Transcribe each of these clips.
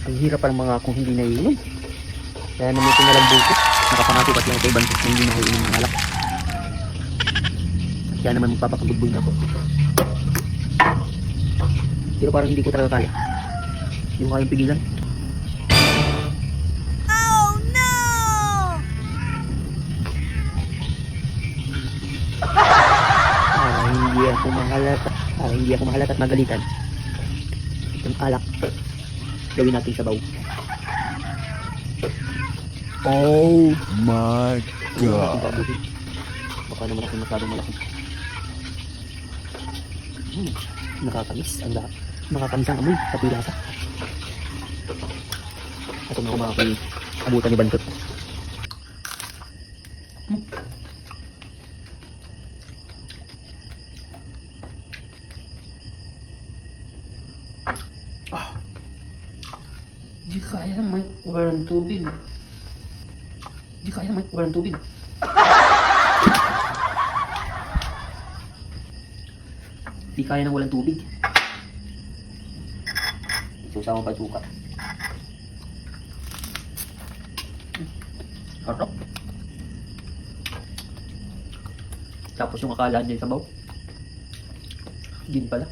Ang hirap parang mga kung hindi naiinom. Kaya naman ito nalang buko. Nakapangako ba't lang ito ibang na hindi naiinom ng alak. Kaya naman magpapakabudboy na ako. Pero parang hindi ko talaga kaya. Hindi ko kayang pigilan. Oh no! Para hindi ako mahalata at magalitan. Itong alak. Gawin natin sabaw. Oh my God. Baka naman ako masyadong malaki. Nakakamis ang lahat. Nakakamis ang amoy, pati lasa. Ito na ako makakabutan ni Bantot. Di kaya naman walang tubig. Di kaya naman walang tubig. Di kaya nang walang tubig. Susama pa suka. Harap. Tapos yung akala niya yung sabaw. Gin pala.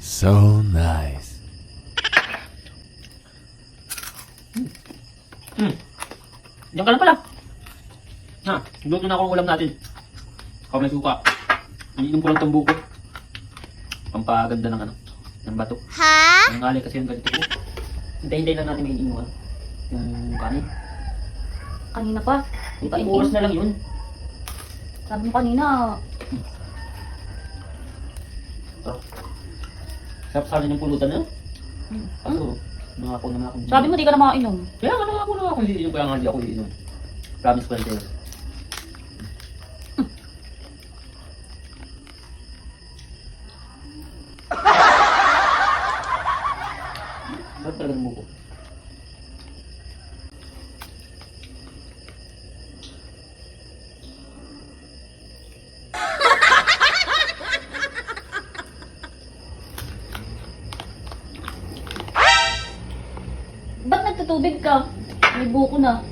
So nice. Diyan ka lang pala. Ha, luto na ako ng ulam natin. Ikaw may suka. Iniinom ko lang itong buko. Pampaganda ng ng bato. Ha? Ang ngali kasi yung ganito ko. Hintay-hintay lang natin may iniinom yung kanin. Kanina pa. Di pa Ilang oras na lang yun. Sabi mo kanina. Sarap-sarap yung pulutan na. Ako, nangako naman ako. Sabi mo di ka na makainom. Kaya nga nangako na ako iinom. Kaya nga hindi ako iinom. Promise ko lang sa'yo. Ba't talaga ng buko? Ba't nagtutubig ka? May buko na.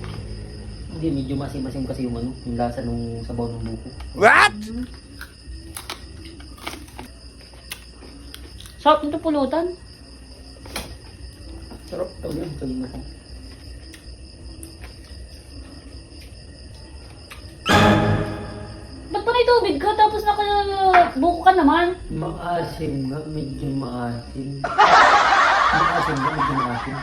Hindi, medyo masim-masim kasi yung yung lasa nung sabaw ng buko. What? Sarap nito pulutan. Sarap, tawag yan. Sabihin mo ko. Ba't pa may tubig ka tapos nakabuko ka naman? Maasim nga, medyo maasim. Maasim nga, medyo maasim.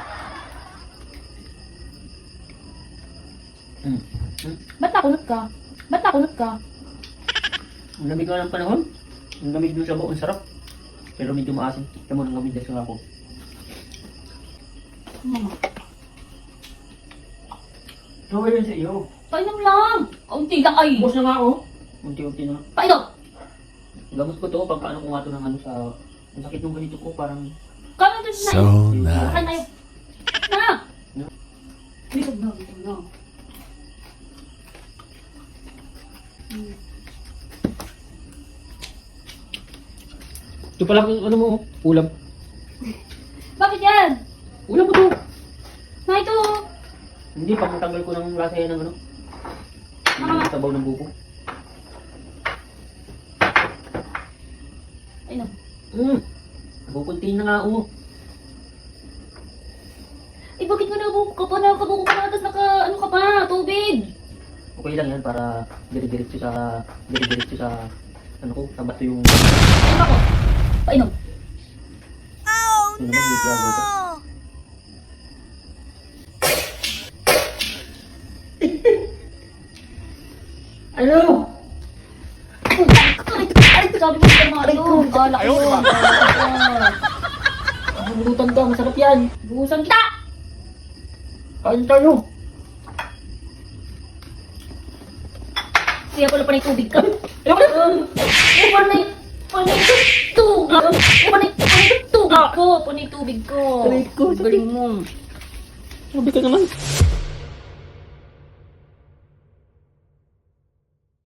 Ba't nakunot ka? Ba't nakunot ka? Ang lamig nga ng panahon. Ang lamig ng sabaw, ang sarap. Pero medyo maasim. Ito mo nang lamig dahil sa ako. Gawin yun sa iyo. Painom lang. Kaunti lang ay. Ubus na nga ako. Unti-unti na. Painom. Gamot ko to, pagkaano ko nga to ng sa... Ang sakit ng ganito ko, parang... Kano din na So yun? Akin na nice. yun. Na! Bitog na, bitog na. Ito pala ano mo, ulam. Bakit yan? Ulam mo to. Na ito. Hindi, pag matanggal ko ng lasa yan ng ng sabaw ng buko. Painom. Bukuntiin na nga ako. Eh bakit mo nabuko ka pa? Nakabuko ka na tapos ano ka pa? Tubig. Okay lang yan para dire-diretso sa ano ko, sa bato yung Painom ako. Painom. Oh ano naman yung plano ko. no! Ano? Ay, sabi mo sa mga ito. Galak yun. Bulutan ka, masarap yan. Buhusan kita. Kain tayo. Kaya pala panay tubig ka. Panay tubig. Panay tubig ko. Aray ko, Galing mo. Sabi ka naman.